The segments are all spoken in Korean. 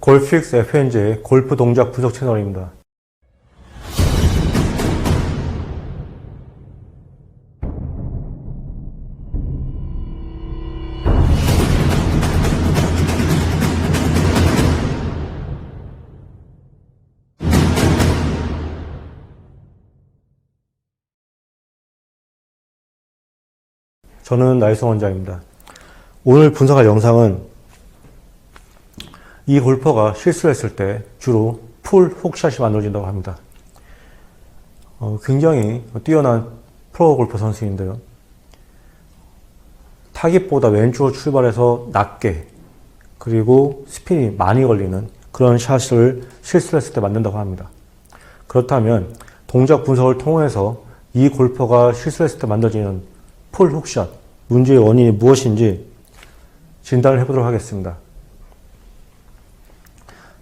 골픽스 FNG의 골프 동작 분석 채널입니다. 저는 나이성 원장입니다. 오늘 분석할 영상은 이 골퍼가 실수를 했을 때 주로 풀 훅샷이 만들어진다고 합니다. 굉장히 뛰어난 프로 골퍼 선수인데요. 타깃보다 왼쪽으로 출발해서 낮게 그리고 스핀이 많이 걸리는 그런 샷을 실수를 했을 때 만든다고 합니다. 그렇다면 동작 분석을 통해서 이 골퍼가 실수를 했을 때 만들어지는 풀 훅샷, 문제의 원인이 무엇인지 진단을 해보도록 하겠습니다.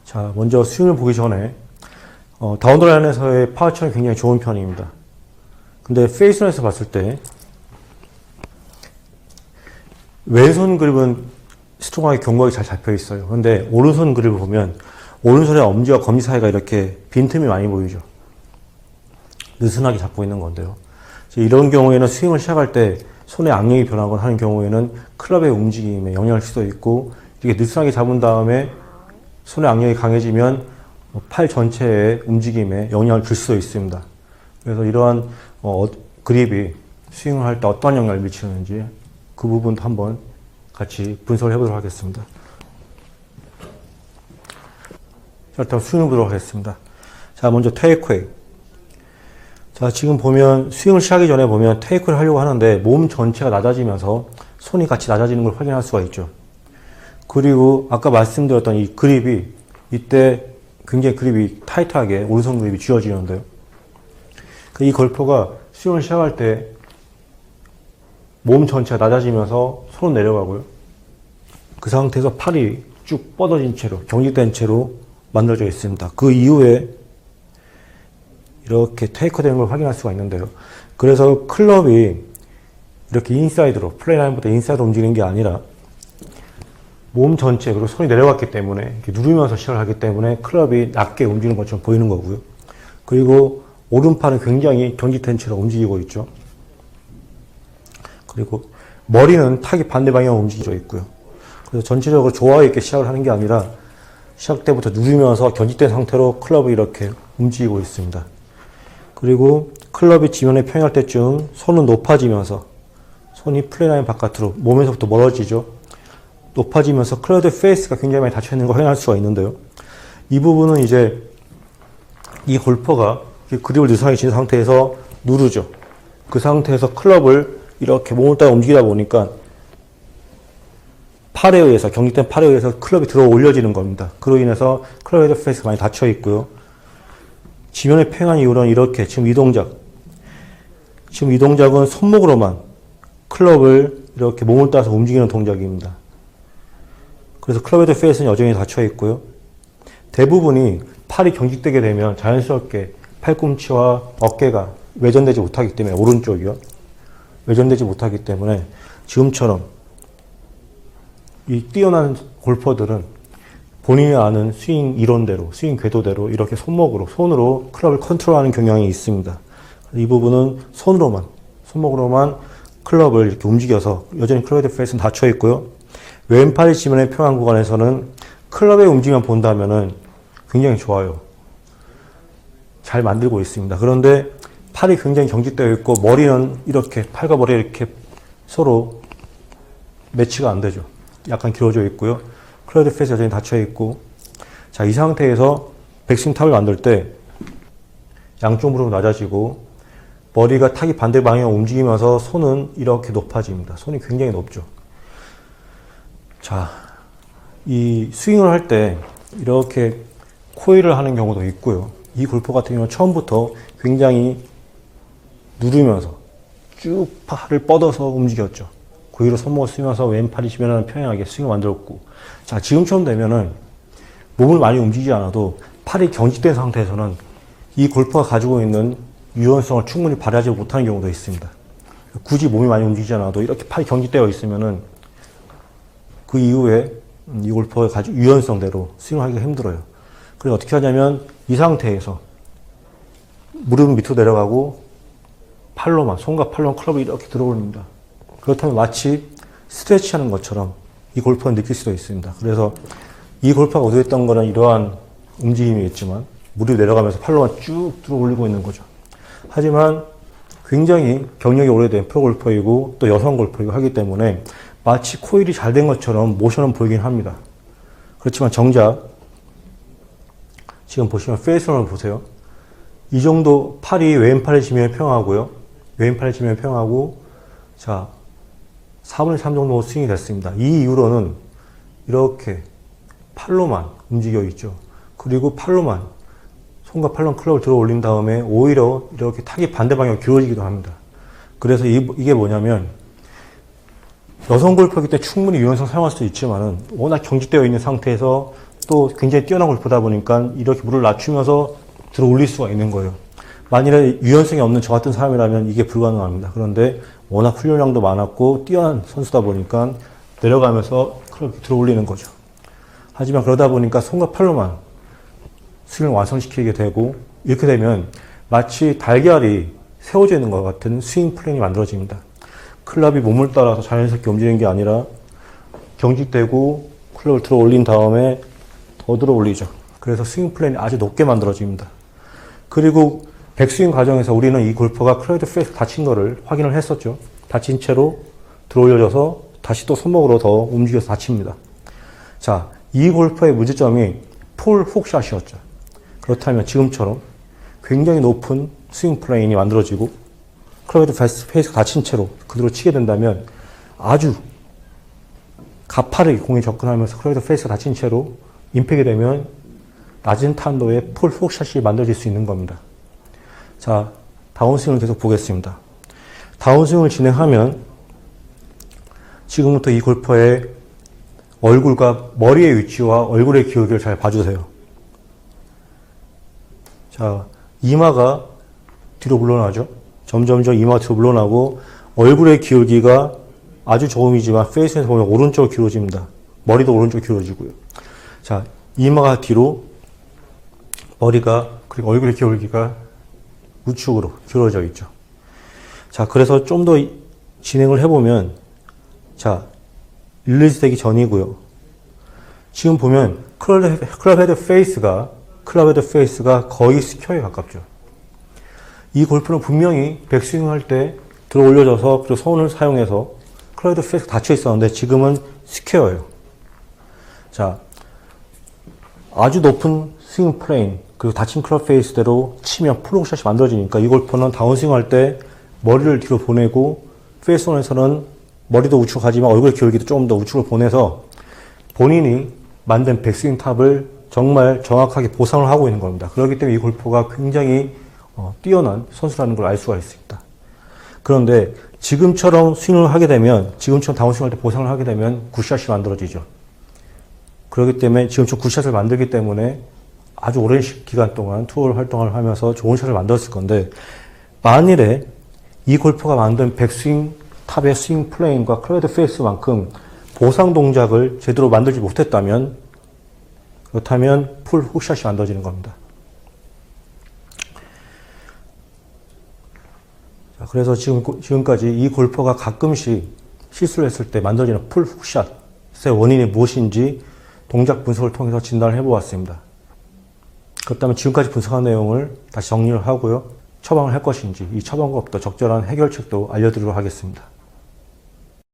자, 먼저 스윙을 보기 전에 다운드라인에서의 파워처는 굉장히 좋은 편입니다. 근데 페이스라인에서 봤을 때 왼손 그립은 스트롱하게 견고하게 잘 잡혀 있어요. 근데 오른손 그립을 보면 오른손의 엄지와 검지 사이가 이렇게 빈틈이 많이 보이죠. 느슨하게 잡고 있는 건데요. 이런 경우에는 스윙을 시작할 때 손의 악력이 변하거나 하는 경우에는 클럽의 움직임에 영향을 줄 수도 있고, 이렇게 느슨하게 잡은 다음에 손의 악력이 강해지면 팔 전체의 움직임에 영향을 줄 수도 있습니다. 그래서 이러한 그립이 스윙을 할 때 어떠한 영향을 미치는지 그 부분도 한번 같이 분석을 해보도록 하겠습니다. 자, 일단 스윙을 보도록 하겠습니다. 자, 먼저 테이크웨이. 자, 지금 보면 스윙을 시작하기 전에 보면 테이크를 하려고 하는데 몸 전체가 낮아지면서 손이 같이 낮아지는 걸 확인할 수가 있죠. 그리고 아까 말씀드렸던 이 그립이 이때 굉장히 그립이 타이트하게 오른손 그립이 쥐어지는데요. 이 골퍼가 스윙을 시작할 때 몸 전체가 낮아지면서 손은 내려가고요. 그 상태에서 팔이 쭉 뻗어진 채로 경직된 채로 만들어져 있습니다. 그 이후에 이렇게 테이크되는 걸 확인할 수가 있는데요. 그래서 클럽이 이렇게 인사이드로, 플레이라인보다 인사이드로 움직이는 게 아니라 몸 전체, 그리고 손이 내려갔기 때문에 이렇게 누르면서 시작을 하기 때문에 클럽이 낮게 움직이는 것처럼 보이는 거고요. 그리고 오른팔은 굉장히 경직된 채로 움직이고 있죠. 그리고 머리는 타기 반대 방향으로 움직여져 있고요. 그래서 전체적으로 조화 있게 시작을 하는 게 아니라 시작 때부터 누르면서 경직된 상태로 클럽이 이렇게 움직이고 있습니다. 그리고 클럽이 지면에 평행할 때쯤 손은 높아지면서 손이 플레이라인 바깥으로 몸에서부터 멀어지죠. 높아지면서 클럽의 페이스가 굉장히 많이 닫혀 있는 걸 확인할 수가 있는데요. 이 부분은 이제 이 골퍼가 그립을 느슨하게 쥔 상태에서 누르죠. 그 상태에서 클럽을 이렇게 몸을 따라 움직이다 보니까 팔에 의해서, 경직된 팔에 의해서 클럽이 들어 올려지는 겁니다. 그로 인해서 클럽의 페이스가 많이 닫혀 있고요. 지면에 평행한 이유는 이렇게 지금 이 동작은 손목으로만 클럽을 이렇게 몸을 따라서 움직이는 동작입니다. 그래서 클럽 헤드 페이스는 여전히 닫혀 있고요. 대부분이 팔이 경직되게 되면 자연스럽게 팔꿈치와 어깨가 외전되지 못하기 때문에, 오른쪽이요. 외전되지 못하기 때문에 지금처럼 이 뛰어난 골퍼들은 본인이 아는 스윙 이론대로, 스윙 궤도대로 이렇게 손으로 클럽을 컨트롤하는 경향이 있습니다. 이 부분은 손목으로만 클럽을 이렇게 움직여서 여전히 클럽의 페이스는 닫혀 있고요. 왼팔이 지면에 평행한 구간에서는 클럽의 움직임만 본다면은 굉장히 좋아요. 잘 만들고 있습니다. 그런데 팔이 굉장히 경직되어 있고 머리는 이렇게, 팔과 머리가 이렇게 서로 매치가 안 되죠. 약간 길어져 있고요. 클럽의 페이스 여전히 닫혀 있고, 자, 이 상태에서 백스윙 탑을 만들 때 양쪽 무릎은 낮아지고 머리가 타기 반대 방향으로 움직이면서 손은 이렇게 높아집니다. 손이 굉장히 높죠. 자, 이 스윙을 할 때 이렇게 코일을 하는 경우도 있고요. 이 골퍼 같은 경우는 처음부터 굉장히 누르면서 쭉 팔을 뻗어서 움직였죠. 고의로 손목을 쓰면서 왼팔이 지면에 평행하게 스윙을 만들었고, 자, 지금처럼 되면은 몸을 많이 움직이지 않아도 팔이 경직된 상태에서는 이 골퍼가 가지고 있는 유연성을 충분히 발휘하지 못하는 경우도 있습니다. 굳이 몸이 많이 움직이지 않아도 이렇게 팔이 경직되어 있으면은 그 이후에 이 골퍼의 가지고 유연성대로 스윙을 하기가 힘들어요. 그래서 어떻게 하냐면 이 상태에서 무릎 밑으로 내려가고 팔로만, 손과 팔로만 클럽을 이렇게 들어올립니다. 그렇다면 마치 스트레치하는 것처럼 이 골퍼는 느낄 수도 있습니다. 그래서 이 골퍼가 의도했던 거는 이러한 움직임이겠지만 무릎이 내려가면서 팔로만 쭉 들어올리고 있는 거죠. 하지만 굉장히 경력이 오래된 프로골퍼이고 또 여성 골퍼이고 하기 때문에 마치 코일이 잘 된 것처럼 모션은 보이긴 합니다. 그렇지만 정작 지금 보시면 페이스런을 보세요. 이 정도 팔이 왼팔에 지면 평하고요. 왼팔에 지면 평하고 자 4분의 3 정도 스윙이 됐습니다. 이 이후로는 이렇게 팔로만 움직여 있죠. 그리고 팔로만 손과 팔로만 클럽을 들어 올린 다음에 오히려 이렇게 타깃 반대 방향으로 기울어지기도 합니다. 그래서 이게 뭐냐면 여성 골퍼이기 때문에 충분히 유연성 사용할 수도 있지만은 워낙 경직되어 있는 상태에서 또 굉장히 뛰어난 골퍼다 보니까 이렇게 물을 낮추면서 들어 올릴 수가 있는 거예요. 만일에 유연성이 없는 저 같은 사람이라면 이게 불가능합니다. 그런데 워낙 훈련량도 많았고 뛰어난 선수다 보니까 내려가면서 클럽 들어 올리는 거죠. 하지만 그러다 보니까 손과 팔로만 스윙을 완성시키게 되고 이렇게 되면 마치 달걀이 세워져 있는 것 같은 스윙 플랜이 만들어집니다. 클럽이 몸을 따라서 자연스럽게 움직이는 게 아니라 경직되고 클럽을 들어 올린 다음에 더 들어 올리죠. 그래서 스윙 플랜이 아주 높게 만들어집니다. 그리고 백스윙 과정에서 우리는 이 골퍼가 클로이드 페이스 다친 거를 확인을 했었죠. 다친 채로 들어 올려져서 다시 또 손목으로 더 움직여서 다칩니다. 자, 이 골퍼의 문제점이 폴 훅샷이었죠. 그렇다면 지금처럼 굉장히 높은 스윙 플레인이 만들어지고 클로이드 페이스가 다친 채로 그대로 치게 된다면 아주 가파르게 공에 접근하면서 클로이드 페이스가 다친 채로 임팩이 되면 낮은 탄도의 폴 훅샷이 만들어질 수 있는 겁니다. 자, 다운스윙을 계속 보겠습니다. 다운스윙을 진행하면 지금부터 이 골퍼의 얼굴과 머리의 위치와 얼굴의 기울기를 잘 봐주세요. 자, 이마가 뒤로 물러나죠. 점점점 이마가 뒤로 물러나고 얼굴의 기울기가 아주 조금이지만 페이스에서 보면 오른쪽으로 기울어집니다. 머리도 오른쪽으로 기울어지고요. 자, 이마가 뒤로 머리가 그리고 얼굴의 기울기가 우측으로 기울어져 있죠. 자, 그래서 좀 더 진행을 해보면 자, 릴리즈 되기 전이고요. 지금 보면 클럽 헤드 페이스가 거의 스퀘어에 가깝죠. 이 골프는 분명히 백스윙 할 때 들어 올려져서 그리고 손을 사용해서 클럽 헤드 페이스가 닫혀 있었는데 지금은 스퀘어예요. 자, 아주 높은 스윙 플레인 그리고 닫힌 클럽 페이스대로 치면 풀롱샷이 만들어지니까 이 골퍼는 다운스윙 할 때 머리를 뒤로 보내고 페이스온에서는 머리도 우측 가지만 얼굴 기울기도 조금 더 우측으로 보내서 본인이 만든 백스윙 탑을 정말 정확하게 보상을 하고 있는 겁니다. 그렇기 때문에 이 골퍼가 굉장히 뛰어난 선수라는 걸 알 수가 있습니다. 그런데 지금처럼 스윙을 하게 되면 지금처럼 다운스윙 할 때 보상을 하게 되면 굿샷이 만들어지죠. 그렇기 때문에 지금처럼 굿샷을 만들기 때문에 아주 오랜 기간 동안 투어를 활동을 하면서 좋은 샷을 만들었을 건데 만일에 이 골퍼가 만든 백스윙 탑의 스윙 플레인과 클로이드 페이스만큼 보상 동작을 제대로 만들지 못했다면 그렇다면 풀 훅샷이 만들어지는 겁니다. 자, 그래서 지금까지 이 골퍼가 가끔씩 실수를 했을 때 만들어지는 풀 훅샷의 원인이 무엇인지 동작 분석을 통해서 진단을 해보았습니다. 그렇다면 지금까지 분석한 내용을 다시 정리를 하고요. 처방을 할 것인지 이 처방법도 적절한 해결책도 알려드리도록 하겠습니다.